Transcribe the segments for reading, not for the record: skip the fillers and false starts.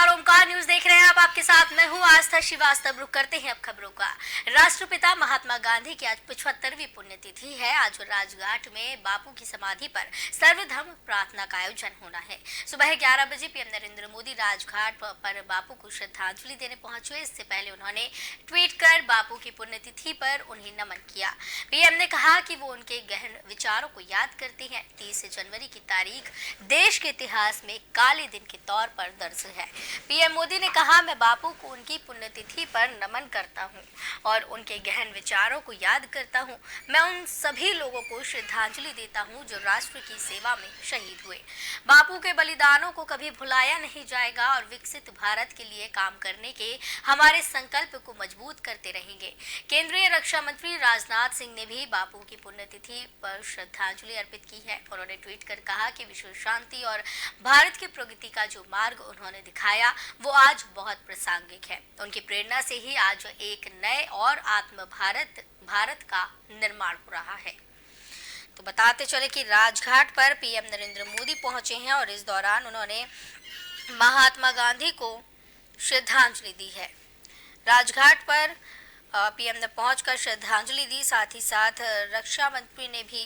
नमस्कार, ओमकार न्यूज देख रहे हैं आप। आपके साथ मैं हूं आस्था श्रीवास्तव। रुक करते हैं अब खबरों का। राष्ट्रपिता महात्मा गांधी की आज 75वीं पुण्यतिथि है। आज राजघाट में बापू की समाधि पर सर्वधर्म प्रार्थना का आयोजन होना है। सुबह 11 बजे पीएम नरेंद्र मोदी राजघाट पर बापू को श्रद्धांजलि देने पहुंचे। इससे पहले उन्होंने ट्वीट कर बापू की पुण्यतिथि पर उन्हें नमन किया। पीएम ने कहा कि वो उनके गहन विचारों को याद करते हैं। 30 जनवरी की तारीख देश के इतिहास में काले दिन के तौर पर दर्ज है। पीएम मोदी ने कहा, मैं बापू को उनकी पुण्यतिथि पर नमन करता हूं और उनके गहन विचारों को याद करता हूं। मैं उन सभी लोगों को श्रद्धांजलि देता हूं जो राष्ट्र की सेवा में शहीद हुए। बापू के बलिदानों को कभी भुलाया नहीं जाएगा और विकसित भारत के लिए काम करने के हमारे संकल्प को मजबूत करते रहेंगे। केंद्रीय रक्षा मंत्री राजनाथ सिंह ने भी बापू की पुण्यतिथि पर श्रद्धांजलि अर्पित की है। उन्होंने ट्वीट कर कहा कि विश्व शांति और भारत की प्रगति का जो मार्ग उन्होंने दिखाया वो आज बहुत प्रासंगिक है। उनकी प्रेरणा से ही आज एक नए और आत्म भारत का निर्माण हो रहा है। तो बताते चले कि राजघाट पर पीएम नरेंद्र मोदी पहुंचे हैं और इस दौरान उन्होंने महात्मा गांधी को श्रद्धांजलि दी है। राजघाट पर पीएम ने पहुंचकर श्रद्धांजलि दी। साथ ही साथ रक्षा मंत्री ने भी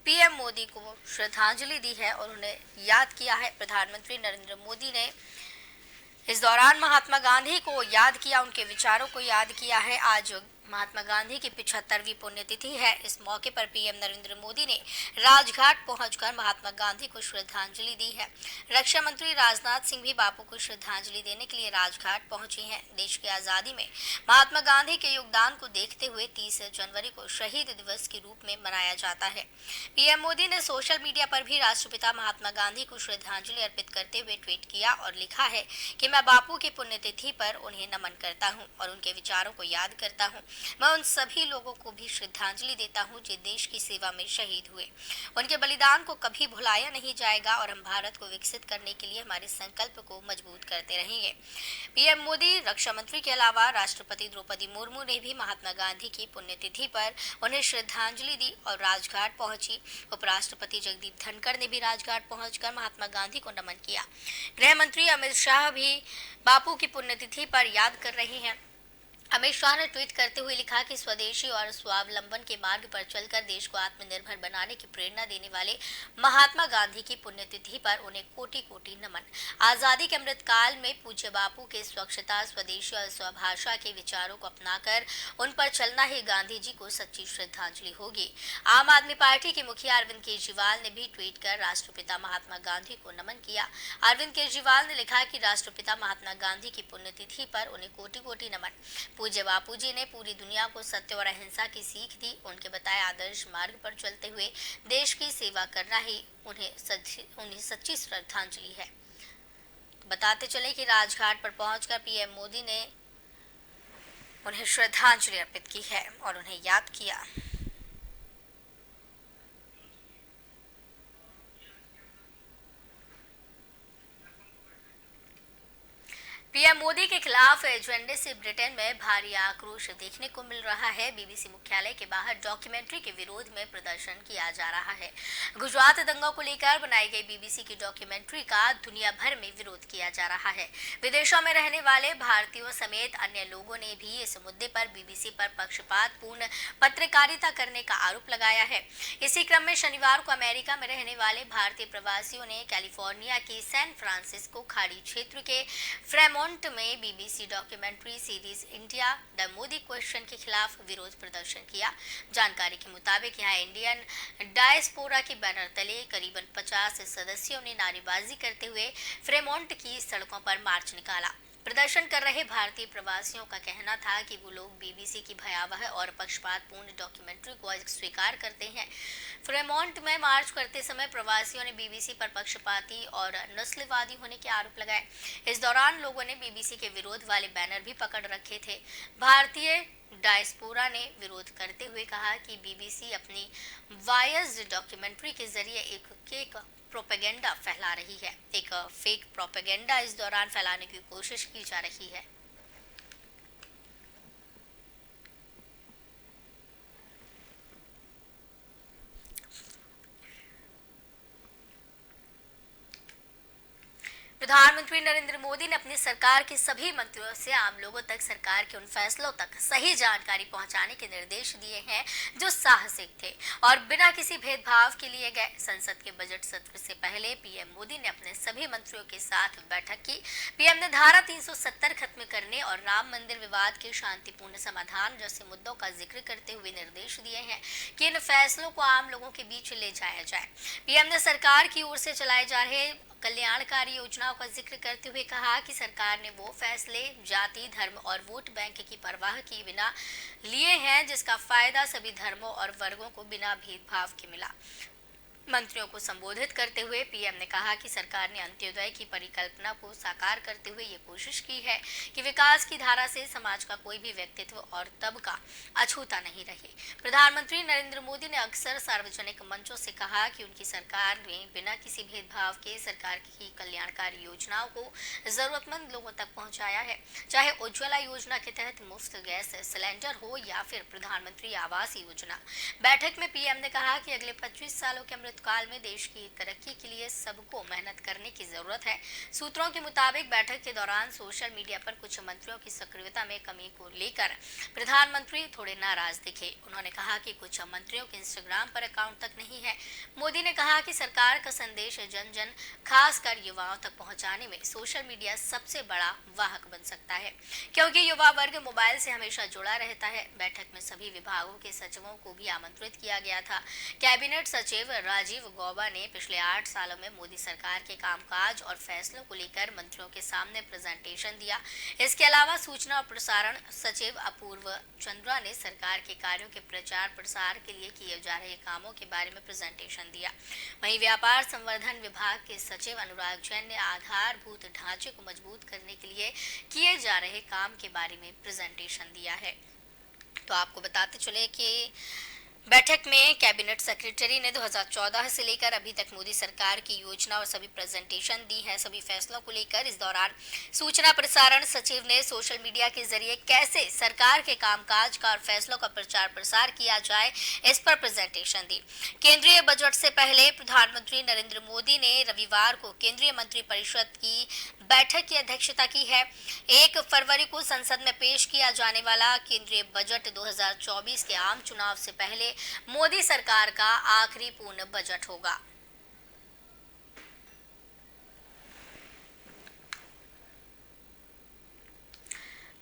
पीएम मोदी को श्रद्धांजलि दी है और उन्हें याद किया है। प्रधानमंत्री नरेंद्र मोदी ने इस दौरान महात्मा गांधी को याद किया, उनके विचारों को याद किया है। आज महात्मा गांधी की 75वीं पुण्यतिथि है। इस मौके पर पीएम नरेंद्र मोदी ने राजघाट पहुंचकर महात्मा गांधी को श्रद्धांजलि दी है। रक्षा मंत्री राजनाथ सिंह भी बापू को श्रद्धांजलि देने के लिए राजघाट पहुंचे हैं। देश की आजादी में महात्मा गांधी के योगदान को देखते हुए 30 जनवरी को शहीद दिवस के रूप में मनाया जाता है। पीएम मोदी ने सोशल मीडिया पर भी राष्ट्रपिता महात्मा गांधी को श्रद्धांजलि अर्पित करते हुए ट्वीट किया और लिखा है कि मैं बापू की पुण्यतिथि पर उन्हें नमन करता हूं और उनके विचारों को याद करता हूं। मैं उन सभी लोगों को भी श्रद्धांजलि देता हूं जो देश की सेवा में शहीद हुए। उनके बलिदान को कभी भुलाया नहीं जाएगा और हम भारत को विकसित करने के लिए हमारे संकल्प को मजबूत करते रहेंगे। पीएम मोदी, रक्षा मंत्री के अलावा राष्ट्रपति द्रौपदी मुर्मू ने भी महात्मा गांधी की पुण्यतिथि पर उन्हें श्रद्धांजलि दी और राजघाट पहुंची। उपराष्ट्रपति जगदीप धनखड़ ने भी राजघाट पहुंचकर महात्मा गांधी को नमन किया। गृह मंत्री अमित शाह भी बापू की पुण्यतिथि पर याद कर रहे हैं। अमित शाह ने ट्वीट करते हुए लिखा कि स्वदेशी और स्वावलंबन के मार्ग पर चलकर देश को आत्मनिर्भर बनाने की प्रेरणा देने वाले महात्मा गांधी की पुण्यतिथि पर उन्हें कोटि कोटि नमन। आजादी के अमृत काल में पूज्य बापू के स्वच्छता, स्वदेशी और स्वभाषा के विचारों को अपनाकर उन पर चलना ही गांधी जी को सच्ची श्रद्धांजलि होगी। आम आदमी पार्टी के मुखिया अरविंद केजरीवाल ने भी ट्वीट कर राष्ट्रपिता महात्मा गांधी को नमन किया। अरविंद केजरीवाल ने लिखा कि राष्ट्रपिता महात्मा गांधी की पुण्यतिथि पर उन्हें कोटि कोटि नमन। पूज्य बापू जी ने पूरी दुनिया को सत्य और अहिंसा की सीख दी। उनके बताए आदर्श मार्ग पर चलते हुए देश की सेवा करना ही उन्हें सच्ची श्रद्धांजलि है। बताते चले कि राजघाट पर पहुंचकर पीएम मोदी ने उन्हें श्रद्धांजलि अर्पित की है और उन्हें याद किया। पीएम मोदी के खिलाफ एजेंडे से ब्रिटेन में भारी आक्रोश देखने को मिल रहा है। बीबीसी मुख्यालय के बाहर डॉक्यूमेंट्री के विरोध में प्रदर्शन किया जा रहा है। गुजरात दंगों को लेकर बनाई गई बीबीसी की डॉक्यूमेंट्री का दुनिया भर में विरोध किया जा रहा है। विदेशों में रहने वाले भारतीयों समेत अन्य लोगों ने भी इस मुद्दे पर बीबीसी पर पक्षपातपूर्ण पत्रकारिता करने का आरोप लगाया है। इसी क्रम में शनिवार को अमेरिका में रहने वाले भारतीय प्रवासियों ने कैलिफोर्निया के सैन फ्रांसिस्को खाड़ी क्षेत्र के फ्रेमोंट में BBC documentary series India the Modi question के खिलाफ विरोध प्रदर्शन किया। जानकारी के मुताबिक यहां इंडियन डायस्पोरा के बैनर तले करीबन 50 सदस्यों ने नारेबाजी करते हुए फ्रेमोंट की सड़कों पर मार्च निकाला। प्रदर्शन कर रहे भारतीय प्रवासियों का कहना था कि वो लोग बीबीसी की भयावह और पक्षपातपूर्ण डॉक्यूमेंट्री को स्वीकार करते हैं। फ्रेमोंट में मार्च करते समय प्रवासियों ने बीबीसी पर पक्षपाती और नस्लवादी होने के आरोप लगाए। इस दौरान लोगों ने बीबीसी के विरोध वाले बैनर भी पकड़ रखे थे। भारतीय डायस्पोरा ने विरोध करते हुए कहा कि बीबीसी अपनी वायस्ड डॉक्यूमेंट्री के जरिए एक प्रोपेगेंडा फैला रही है। एक फेक प्रोपेगेंडा इस दौरान फैलाने की कोशिश की जा रही है। प्रधानमंत्री नरेंद्र मोदी ने अपनी सरकार के सभी मंत्रियों से आम लोगों तक सरकार के उन फैसलों तक सही जानकारी पहुंचाने के निर्देश दिए हैं जो साहसिक थे और बिना किसी भेदभाव के लिए गए। संसद के बजट सत्र से पहले पीएम मोदी ने अपने सभी मंत्रियों के साथ बैठक की। पीएम ने धारा 370 खत्म करने और राम मंदिर विवाद के शांतिपूर्ण समाधान जैसे मुद्दों का जिक्र करते हुए निर्देश दिए हैं कि इन फैसलों को आम लोगों के बीच ले जाया जाए। पीएम ने सरकार की ओर से चलाए जा रहे कल्याणकारी योजनाओं का जिक्र करते हुए कहा कि सरकार ने वो फैसले जाति, धर्म और वोट बैंक की परवाह किए बिना लिए हैं जिसका फायदा सभी धर्मों और वर्गों को बिना भेदभाव के मिला। मंत्रियों को संबोधित करते हुए पीएम ने कहा कि सरकार ने अंत्योदय की परिकल्पना को साकार करते हुए ये कोशिश की है कि विकास की धारा से समाज का कोई भी व्यक्तित्व और तबका अछूता नहीं रहे। प्रधानमंत्री नरेंद्र मोदी ने अक्सर सार्वजनिक मंचों से कहा कि उनकी सरकार ने बिना किसी भेदभाव के सरकार की कल्याणकारी योजनाओं को जरूरतमंद लोगों तक पहुंचाया है, चाहे उज्ज्वला योजना के तहत मुफ्त गैस सिलेंडर हो या फिर प्रधानमंत्री आवास योजना। बैठक में पीएम ने कहा कि अगले 25 सालों के काल में देश की तरक्की के लिए सबको मेहनत करने की जरूरत है। सूत्रों के मुताबिक बैठक के दौरान सोशल मीडिया पर कुछ मंत्रियों की सक्रियता में कमी को लेकर प्रधानमंत्री थोड़े नाराज दिखे। उन्होंने कहा कि कुछ मंत्रियों के इंस्टाग्राम पर अकाउंट तक नहीं है। मोदी ने कहा कि सरकार का संदेश जन जन खासकर युवाओं तक पहुंचाने में सोशल मीडिया सबसे बड़ा वाहक बन सकता है, क्योंकि युवा वर्ग मोबाइल से हमेशा जुड़ा रहता है। बैठक में सभी विभागों के सचिवों को भी आमंत्रित किया गया था। कैबिनेट सचिव राजीव गौबा ने पिछले 8 सालों में मोदी सरकार के कामकाज और फैसलों को लेकर मंत्रियों के सामने प्रेजेंटेशन दिया। इसके अलावा सूचना और प्रसारण सचिव अपूर्व चंद्रा ने सरकार के कार्यों के प्रचार प्रसार के लिए किए जा रहे कामों के बारे में प्रेजेंटेशन दिया। वहीं व्यापार संवर्धन विभाग के सचिव अनुराग जैन ने आधारभूत ढांचे को मजबूत करने के लिए किए जा रहे काम के बारे में प्रेजेंटेशन दिया है। तो आपको बताते चले कि बैठक में कैबिनेट सेक्रेटरी ने 2014 से लेकर अभी तक मोदी सरकार की योजना और सभी प्रेजेंटेशन दी है सभी फैसलों को लेकर। इस दौरान सूचना प्रसारण सचिव ने सोशल मीडिया के जरिए कैसे सरकार के कामकाज का और फैसलों का प्रचार प्रसार किया जाए इस पर प्रेजेंटेशन दी। केंद्रीय बजट से पहले प्रधानमंत्री नरेंद्र मोदी ने रविवार को केंद्रीय मंत्रिपरिषद की बैठक की अध्यक्षता की है। 1 फरवरी को संसद में पेश किया जाने वाला केंद्रीय बजट 2024 के आम चुनाव से पहले मोदी सरकार का आखिरी पूर्ण बजट होगा।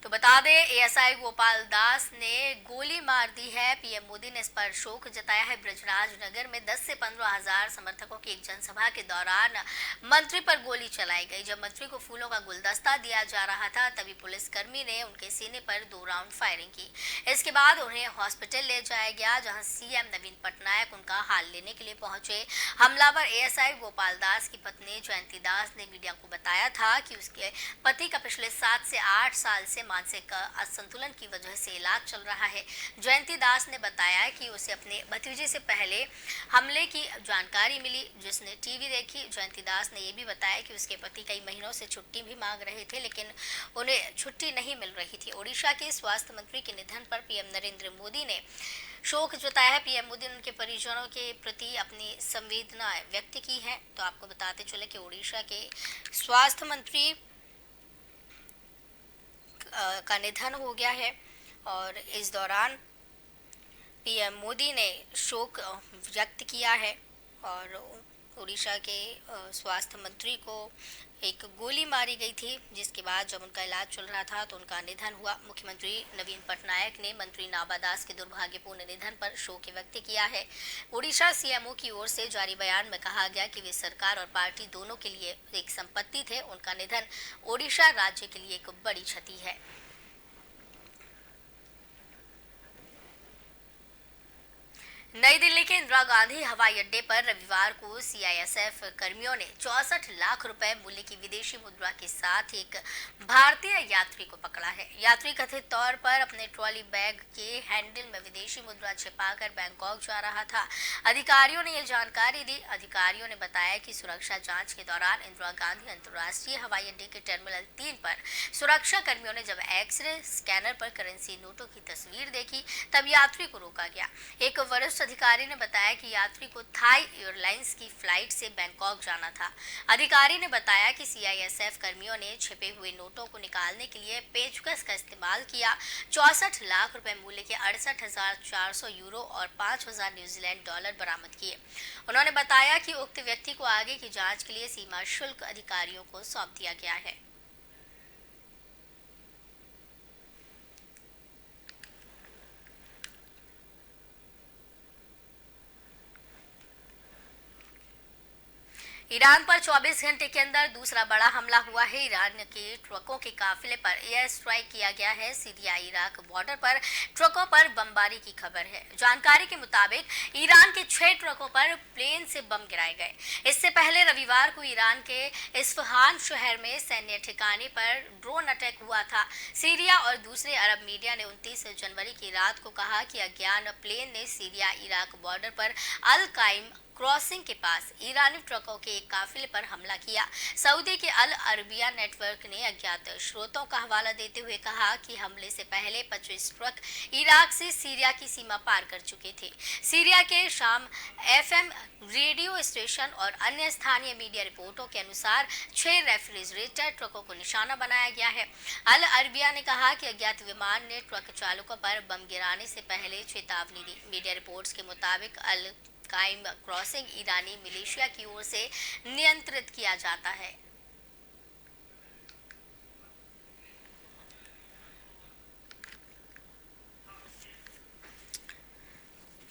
तो बता दें एएसआई गोपाल दास ने गोली मार दी है। पीएम मोदी ने इस पर शोक जताया है। ब्रजराज नगर में 10 से 15 हजार समर्थकों की एक जनसभा के दौरान मंत्री पर गोली चलाई गई। जब मंत्री को फूलों का गुलदस्ता दिया जा रहा था तभी पुलिसकर्मी ने उनके सीने पर 2 राउंड फायरिंग की। इसके बाद उन्हें हॉस्पिटल ले जाया गया जहां सीएम नवीन पटनायक उनका हाल लेने के लिए पहुंचे। हमलावर एएसआई गोपाल दास की पत्नी जयंती दास ने मीडिया को बताया था कि उसके पति का पिछले 7 से 8 साल से मानसिक असंतुलन की वजह से इलाज चल रहा है। जयंती दास ने बताया कि उसे अपने भतीजे से पहले हमले की जानकारी मिली जिसने टीवी देखी। जयंती दास ने यह भी बताया कि उसके पति कई महीनों से छुट्टी भी मांग रहे थे लेकिन उन्हें छुट्टी नहीं मिल रही थी। ओडिशा के स्वास्थ्य मंत्री के निधन पर पीएम नरेंद्र मोदी ने शोक जताया है। पीएम मोदी ने उनके परिजनों के प्रति अपनी संवेदना व्यक्त की है। तो आपको बताते चले कि ओडिशा के स्वास्थ्य मंत्री का निधन हो गया है और इस दौरान पीएम मोदी ने शोक व्यक्त किया है और उड़ीसा के स्वास्थ्य मंत्री को एक गोली मारी गई थी जिसके बाद जब उनका इलाज चल रहा था तो उनका निधन हुआ। मुख्यमंत्री नवीन पटनायक ने मंत्री नाबा दास के दुर्भाग्यपूर्ण निधन पर शोक व्यक्त किया है। ओडिशा सीएमओ की ओर से जारी बयान में कहा गया कि वे सरकार और पार्टी दोनों के लिए एक संपत्ति थे। उनका निधन ओडिशा राज्य के लिए एक बड़ी क्षति है। नई दिल्ली के इंदिरा गांधी हवाई अड्डे पर रविवार को सीआईएसएफ कर्मियों ने 64 लाख रुपए मूल्य की विदेशी मुद्रा के साथ एक भारतीय यात्री को पकड़ा है। यात्री कथित तौर पर अपने ट्रॉली बैग के हैंडल में विदेशी मुद्रा छिपाकर बैंकॉक जा रहा था। अधिकारियों ने यह जानकारी दी। अधिकारियों ने बताया कि सुरक्षा जांच के दौरान इंदिरा गांधी अंतर्राष्ट्रीय हवाई अड्डे के टर्मिनल 3 पर सुरक्षा कर्मियों ने जब एक्सरे स्कैनर पर करेंसी नोटों की तस्वीर देखी तब यात्री को रोका गया। एक वरिष्ठ अधिकारी ने बताया कि यात्री को थाई एयरलाइंस की फ्लाइट से बैंकॉक जाना था। अधिकारी ने बताया कि सीआईएसएफ कर्मियों ने छिपे हुए नोटों को निकालने के लिए पेचकस का इस्तेमाल किया। 64 लाख रुपए मूल्य के 68,400 यूरो और 5,000 न्यूजीलैंड डॉलर बरामद किए। उन्होंने बताया कि उक्त व्यक्ति को आगे की जांच के लिए सीमा शुल्क अधिकारियों को सौंप दिया गया है। ईरान पर 24 घंटे के अंदर दूसरा बड़ा हमला हुआ है। ईरान के ट्रकों के काफिले पर एयर स्ट्राइक किया गया है। सीरिया इराक बॉर्डर पर ट्रकों पर बमबारी की खबर है। जानकारी के मुताबिक ईरान के 6 ट्रकों पर प्लेन से बम गिराए गए। इससे पहले रविवार को ईरान के इस्फहान शहर में सैन्य ठिकाने पर ड्रोन अटैक हुआ था। सीरिया और दूसरे अरब मीडिया ने 29 जनवरी की रात को कहा कि अज्ञात प्लेन ने सीरिया इराक बॉर्डर पर अल काइम क्रॉसिंग के पास ईरानी ट्रकों के एक काफिले पर हमला किया। सऊदी के अल अरबिया नेटवर्क ने अज्ञात स्रोतों का हवाला देते हुए कहा कि हमले से पहले 25 ट्रक इराक से सीरिया की सीमा पार कर चुके थे। सीरिया के शाम एफएम रेडियो स्टेशन और अन्य स्थानीय मीडिया रिपोर्टों के अनुसार 6 रेफ्रिजरेटर ट्रकों को निशाना बनाया गया है। अल अरबिया ने कहा कि अज्ञात विमान ने ट्रक चालकों पर बम गिराने से पहले चेतावनी दी। मीडिया रिपोर्ट्स के मुताबिक अल काइम क्रॉसिंग ईरानी मिलिशिया की ओर से नियंत्रित किया जाता है।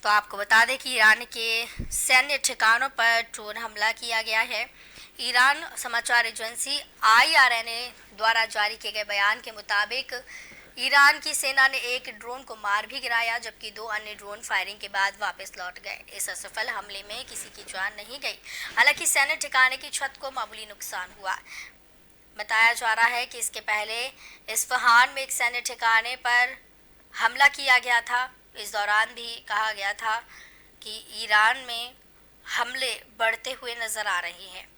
तो आपको बता दें कि ईरान के सैन्य ठिकानों पर ड्रोन हमला किया गया है। ईरान समाचार एजेंसी IRNA द्वारा जारी किए गए बयान के मुताबिक ईरान की सेना ने एक ड्रोन को मार भी गिराया, जबकि 2 अन्य ड्रोन फायरिंग के बाद वापस लौट गए। इस असफल हमले में किसी की जान नहीं गई। हालांकि सैन्य ठिकाने की छत को मामूली नुकसान हुआ। बताया जा रहा है कि इसके पहले इस्फहान में एक सैन्य ठिकाने पर हमला किया गया था। इस दौरान भी कहा गया था कि ईरान में हमले बढ़ते हुए नजर आ रहे हैं।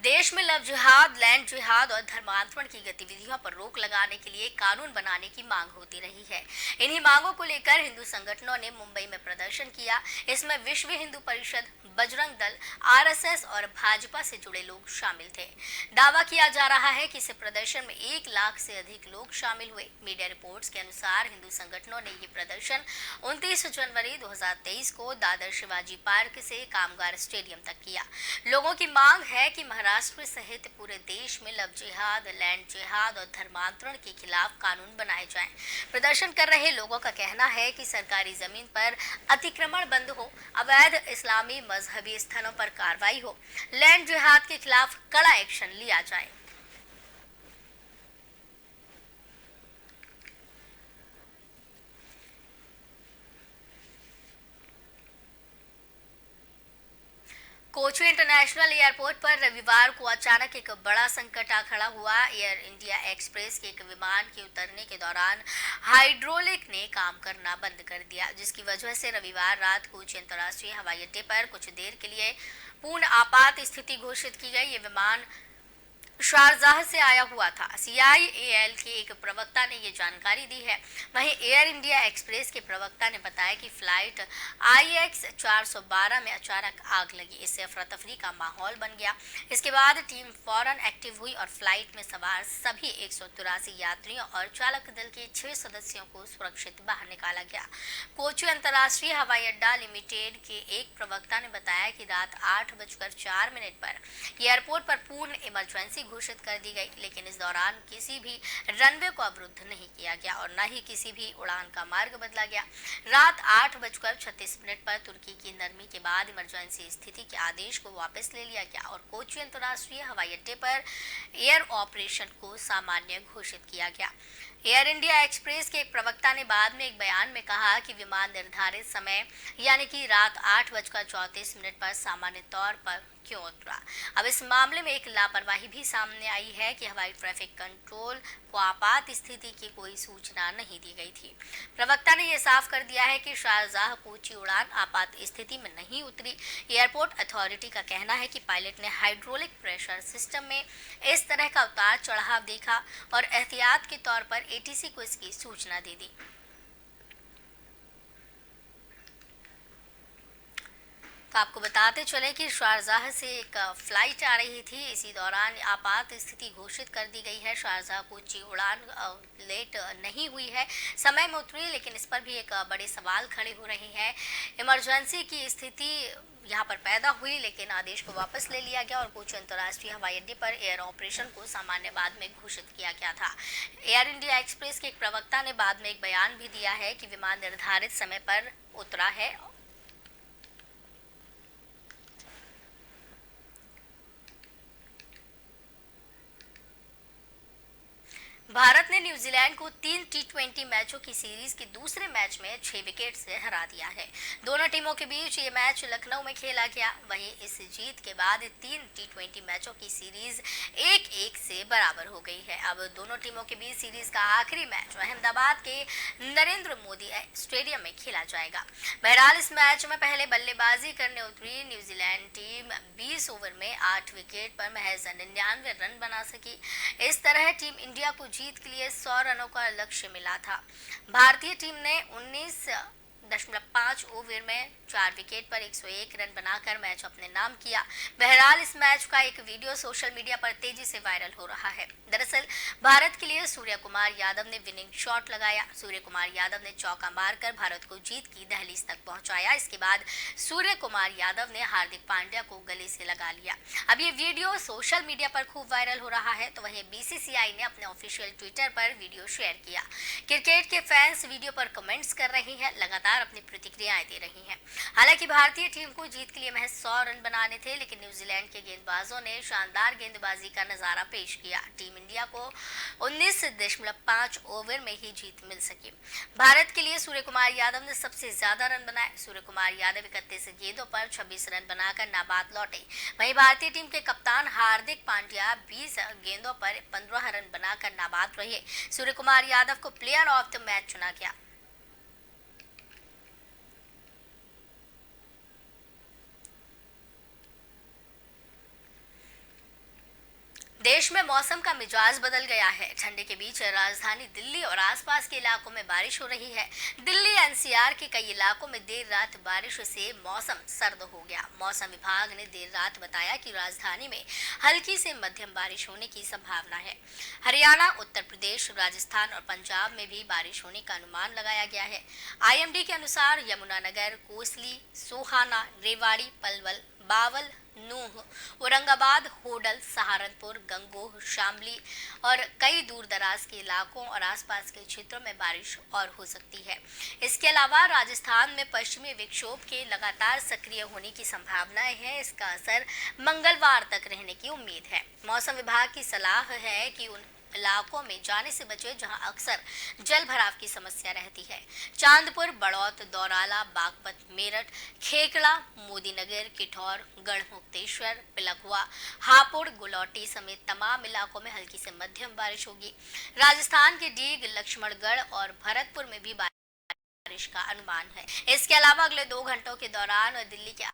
देश में लव जिहाद, लैंड जिहाद और धर्मांतरण की गतिविधियों पर रोक लगाने के लिए कानून बनाने की मांग होती रही है। इन्हीं मांगों को लेकर हिंदू संगठनों ने मुंबई में प्रदर्शन किया। इसमें विश्व हिंदू परिषद, बजरंग दल, RSS और भाजपा से जुड़े लोग शामिल थे। दावा किया जा रहा है कि इस प्रदर्शन में 1 लाख से अधिक लोग शामिल हुए। मीडिया रिपोर्ट्स के अनुसार हिंदू संगठनों ने ये प्रदर्शन 29 जनवरी 2023 को दादर शिवाजी पार्क से कामगार स्टेडियम तक किया। लोगों की मांग है कि महाराष्ट्र सहित पूरे देश में लव जिहाद, लैंड जिहाद और धर्मांतरण के खिलाफ कानून बनाए जाएं। प्रदर्शन कर रहे लोगों का कहना है कि सरकारी जमीन पर अतिक्रमण बंद हो, अवैध इस्लामी मजहबी स्थानों पर कार्रवाई हो, लैंड जिहाद के खिलाफ कड़ा एक्शन लिया जाए। कोची इंटरनेशनल एयरपोर्ट पर रविवार को अचानक एक बड़ा संकट आ खड़ा हुआ। एयर इंडिया एक्सप्रेस के एक विमान के उतरने के दौरान हाइड्रोलिक ने काम करना बंद कर दिया, जिसकी वजह से रविवार रात कोची अंतर्राष्ट्रीय हवाई अड्डे पर कुछ देर के लिए पूर्ण आपात स्थिति घोषित की गई। ये विमान शारजाह से आया हुआ था। CIAL के एक प्रवक्ता ने ये जानकारी दी है। वहीं एयर इंडिया एक्सप्रेस के प्रवक्ता ने बताया कि फ्लाइट IX 412 में अचानक आग लगी। इससे अफरा तफरी का माहौल बन गया। इसके बाद टीम फौरन एक्टिव हुई और फ्लाइट में सवार सभी 183 यात्रियों और चालक दल के 6 सदस्यों को सुरक्षित बाहर निकाला गया। कोची अंतर्राष्ट्रीय हवाई अड्डा लिमिटेड के एक प्रवक्ता ने बताया कि रात 8:04 पर एयरपोर्ट पर पूर्ण इमरजेंसी घोषित कर दी गई, लेकिन इस दौरान किसी भी रनवे को अवरुद्ध नहीं किया गया और न ही किसी भी उड़ान का मार्ग बदला गया। रात 8:36 पर तुर्की की नरमी के बाद इमरजेंसी स्थिति के आदेश को वापस ले लिया गया और कोची अंतर्राष्ट्रीय हवाई अड्डे पर एयर ऑपरेशन को सामान्य घोषित किया गया। एयर इंडिया एक्सप्रेस के एक प्रवक्ता ने बाद में एक बयान में कहा कि विमान निर्धारित समय यानी कि रात 8:34 पर सामान्य तौर पर क्यों उतरा। अब इस मामले में एक लापरवाही भी सामने आई है कि हवाई ट्रैफिक कंट्रोल को आपात स्थिति की कोई सूचना नहीं दी गई थी। प्रवक्ता ने यह साफ कर दिया है कि शारजाह कोची उड़ान आपात स्थिति में नहीं उतरी। एयरपोर्ट अथॉरिटी का कहना है कि पायलट ने हाइड्रोलिक प्रेशर सिस्टम में इस तरह का उतार चढ़ाव देखा और एहतियात के तौर पर एटीसी को इसकी सूचना दे दी। तो आपको बताते चले कि शारजाह से एक फ्लाइट आ रही थी। इसी दौरान आपात स्थिति घोषित कर दी गई है। शारजाह कोची उड़ान लेट नहीं हुई है, समय में उतरी, लेकिन इस पर भी एक बड़े सवाल खड़े हो रहे हैं। इमरजेंसी की स्थिति यहाँ पर पैदा हुई, लेकिन आदेश को वापस ले लिया गया और कोची अंतर्राष्ट्रीय हवाई अड्डे पर एयर ऑपरेशन को सामान्य बाद में घोषित किया गया था। एयर इंडिया एक्सप्रेस के एक प्रवक्ता ने बाद में एक बयान भी दिया है कि विमान निर्धारित समय पर उतरा है। भारत ने न्यूजीलैंड को 3 टी20 मैचों की सीरीज के दूसरे मैच में 6 विकेट से हरा दिया है। दोनों टीमों के बीच ये मैच लखनऊ में खेला गया। वहीं इस जीत के बाद 3 टी20 मैचों की सीरीज 1-1 से बराबर हो गई है। अब दोनों टीमों के बीच सीरीज का आखिरी मैच अहमदाबाद के नरेंद्र मोदी स्टेडियम में खेला जाएगा। बहरहाल इस मैच में पहले बल्लेबाजी करने उतरी न्यूजीलैंड टीम 20 ओवर में 8 विकेट पर महज 99 रन बना सकी। इस तरह टीम इंडिया को जीत के लिए 100 रनों का लक्ष्य मिला था। भारतीय टीम ने 19.5 ओवर में 4 विकेट पर 101 रन बनाकर मैच अपने नाम किया। बहरहाल इस मैच का एक वीडियो सोशल मीडिया पर तेजी से वायरल हो रहा है। दरअसल भारत के लिए सूर्य कुमार यादव ने विनिंग शॉट लगाया। सूर्य कुमार यादव ने चौका मारकर भारत को जीत की दहलीज तक पहुंचाया। इसके बाद सूर्य कुमार यादव ने हार्दिक पांड्या को गले से लगा लिया। अब ये वीडियो सोशल मीडिया पर खूब वायरल हो रहा है। तो वहीं बीसीसीआई ने अपने ऑफिशियल ट्विटर पर वीडियो शेयर किया। क्रिकेट के फैंस वीडियो पर कमेंट्स कर रहे हैं, लगातार अपनी प्रतिक्रियाएं दे रही हैं। हालांकि भारतीय टीम को जीत के लिए महज 100 रन बनाने थे, लेकिन न्यूजीलैंड के गेंदबाजों ने शानदार गेंदबाजी का नजारा पेश किया। टीम इंडिया को 19.5 ओवर में ही जीत मिल सकी। भारत के लिए सूर्य कुमार यादव ने सबसे ज्यादा रन बनाए। सूर्य कुमार यादव 31 गेंदों पर 26 रन बनाकर नाबाद लौटे। वहीं भारतीय टीम के कप्तान हार्दिक पांड्या 20 गेंदों पर 15 रन बनाकर नाबाद रहे। सूर्य कुमार यादव को प्लेयर ऑफ द मैच चुना गया। देश में मौसम का मिजाज बदल गया है। ठंडी के बीच राजधानी दिल्ली और आसपास के इलाकों में बारिश हो रही है। दिल्ली एनसीआर के कई इलाकों में देर रात बारिश से मौसम सर्द हो गया। मौसम विभाग ने देर रात बताया कि राजधानी में हल्की से मध्यम बारिश होने की संभावना है। हरियाणा, उत्तर प्रदेश, राजस्थान और पंजाब में भी बारिश होने का अनुमान लगाया गया है। आईएमडी के अनुसार यमुनानगर, कोसली, सोहाना, रेवाड़ी, पलवल, बावल, नूह, औरंगाबाद, होडल, सहारनपुर, गंगोह, शामली और कई दूर दराज के इलाकों और आसपास के क्षेत्रों में बारिश और हो सकती है। इसके अलावा राजस्थान में पश्चिमी विक्षोभ के लगातार सक्रिय होने की संभावनाएं हैं। इसका असर मंगलवार तक रहने की उम्मीद है। मौसम विभाग की सलाह है कि उन इलाकों में जाने से बचे जहां अक्सर जल भराव की समस्या रहती है। चांदपुर, बड़ौत, दौराला, बागपत, मेरठ, खेकड़ा, मोदीनगर, किठौर, गढ़मुक्तेश्वर, पिलखुआ, हापुड़, गुलौटी समेत तमाम इलाकों में हल्की से मध्यम बारिश होगी। राजस्थान के डीग, लक्ष्मणगढ़ और भरतपुर में भी बारिश का अनुमान है। इसके अलावा अगले 2 घंटों के दौरान दिल्ली के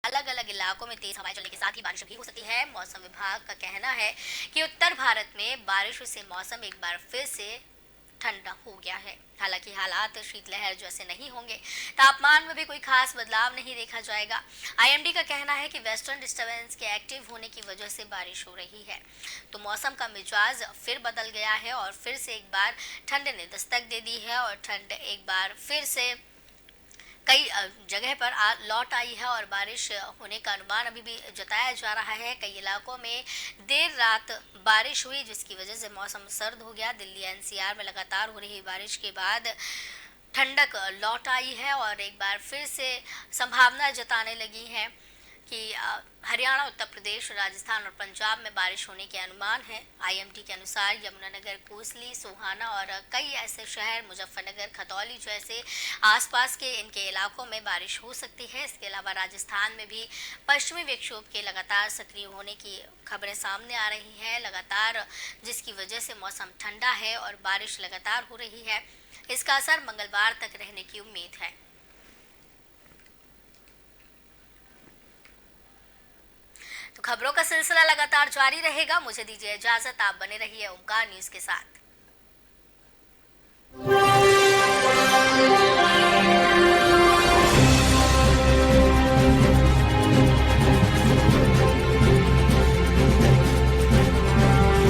अलग अलग इलाकों में तेज हवाएं चलने के साथ ही बारिश भी हो सकती है। मौसम विभाग का कहना है कि उत्तर भारत में बारिश से मौसम एक बार फिर से ठंडा हो गया है। हालांकि हालात शीतलहर जैसे नहीं होंगे। तापमान में भी कोई खास बदलाव नहीं देखा जाएगा। आईएमडी का कहना है कि वेस्टर्न डिस्टर्बेंस के एक्टिव होने की वजह से बारिश हो रही है। तो मौसम का मिजाज फिर बदल गया है और फिर से एक बार ठंड ने दस्तक दे दी है और ठंड एक बार फिर से कई जगह पर लौट आई है और बारिश होने का अनुमान अभी भी जताया जा रहा है। कई इलाकों में देर रात बारिश हुई, जिसकी वजह से मौसम सर्द हो गया। दिल्ली एनसीआर में लगातार हो रही बारिश के बाद ठंडक लौट आई है और एक बार फिर से संभावना जताने लगी है कि हरियाणा, उत्तर प्रदेश, राजस्थान और पंजाब में बारिश होने के अनुमान है। आईएमडी के अनुसार यमुनानगर, कोसली, सोहाना और कई ऐसे शहर, मुजफ्फरनगर, खतौली जैसे आसपास के इनके इलाकों में बारिश हो सकती है। इसके अलावा राजस्थान में भी पश्चिमी विक्षोभ के लगातार सक्रिय होने की खबरें सामने आ रही हैं लगातार, जिसकी वजह से मौसम ठंडा है और बारिश लगातार हो रही है। इसका असर मंगलवार तक रहने की उम्मीद है। तो खबरों का सिलसिला लगातार जारी रहेगा। मुझे दीजिए इजाजत, आप बने रहिए ओमकार न्यूज के साथ।